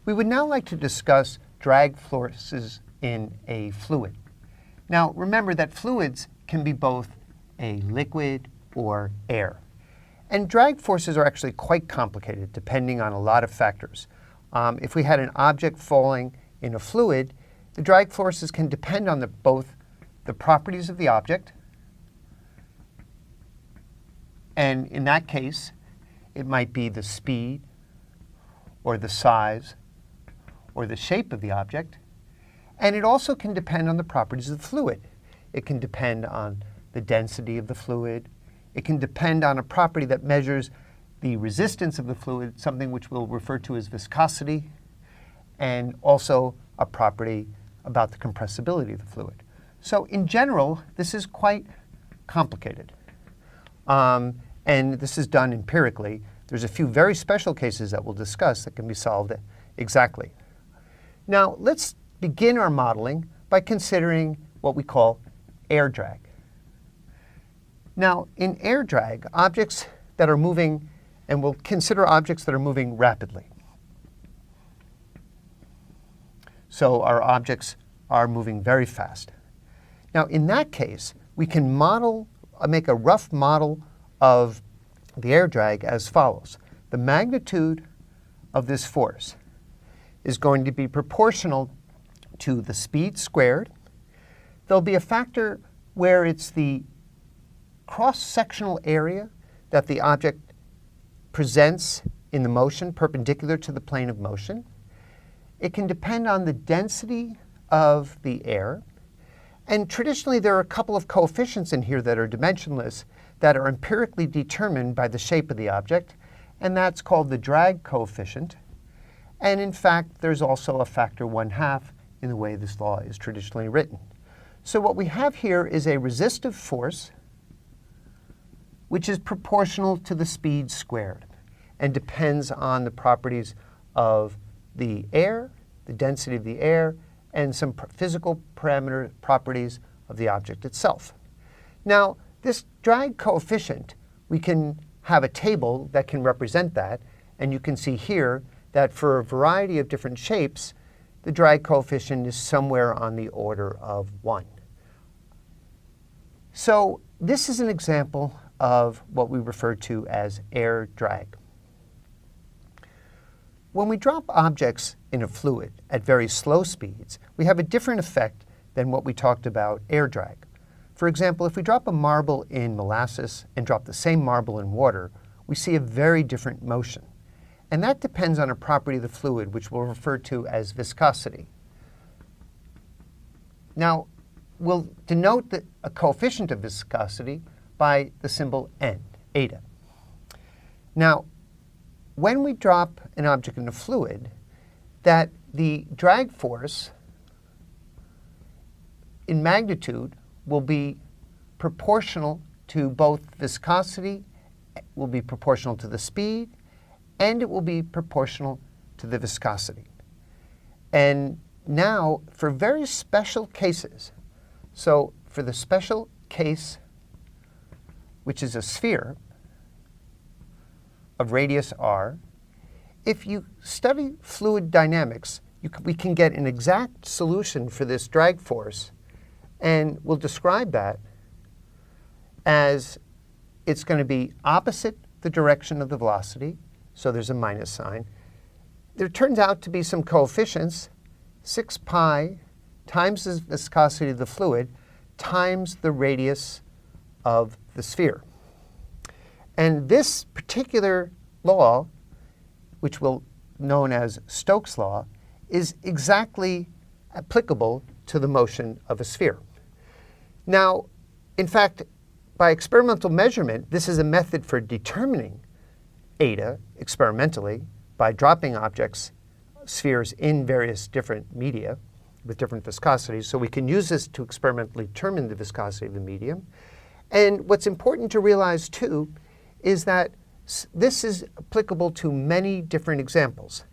We would now like to discuss drag forces in a fluid. Now remember that fluids can be both a liquid or air. And drag forces are actually quite complicated depending on a lot of factors. If we had an object falling in a fluid, the drag forces can depend on both the properties of the object, and in that case, it might be the speed or the size or the shape of the object. And it also can depend on the properties of the fluid. It can depend on the density of the fluid. It can depend on a property that measures the resistance of the fluid, something which we'll refer to as viscosity, and also a property about the compressibility of the fluid. So in general, this is quite complicated. And this is done empirically. There's a few very special cases that we'll discuss that can be solved exactly. Now, let's begin our modeling by considering what we call air drag. Now, in air drag, objects that are moving, and we'll consider objects that are moving rapidly. So our objects are moving very fast. Now, in that case, we can make a rough model of the air drag as follows. The magnitude of this force is going to be proportional to the speed squared. There'll be a factor where it's the cross-sectional area that the object presents in the motion perpendicular to the plane of motion. It can depend on the density of the air. And traditionally, there are a couple of coefficients in here that are dimensionless that are empirically determined by the shape of the object, and that's called the drag coefficient. And in fact, there's also a factor 1/2 in the way this law is traditionally written. So what we have here is a resistive force which is proportional to the speed squared and depends on the properties of the air, the density of the air, and some physical parameter properties of the object itself. Now, this drag coefficient, we can have a table that can represent that, and you can see here that for a variety of different shapes, the drag coefficient is somewhere on the order of 1. So this is an example of what we refer to as air drag. When we drop objects in a fluid at very slow speeds, we have a different effect than what we talked about air drag. For example, if we drop a marble in molasses and drop the same marble in water, we see a very different motion. And that depends on a property of the fluid, which we'll refer to as viscosity. Now, we'll denote a coefficient of viscosity by the symbol n, eta. Now, when we drop an object in a fluid, that the drag force in magnitude will be proportional to both viscosity, will be proportional to the speed, and it will be proportional to the viscosity. And now, for very special cases, so for the special case, which is a sphere of radius r, if you study fluid dynamics, we can get an exact solution for this drag force, and we'll describe that as it's going to be opposite the direction of the velocity, so there's a minus sign. There turns out to be some coefficients, 6 pi times the viscosity of the fluid times the radius of the sphere. And this particular law, which we'll known as Stokes' law, is exactly applicable to the motion of a sphere. Now, in fact, by experimental measurement, this is a method for determining eta experimentally by dropping objects, spheres, in various different media with different viscosities. So we can use this to experimentally determine the viscosity of the medium. And what's important to realize, too, is that this is applicable to many different examples.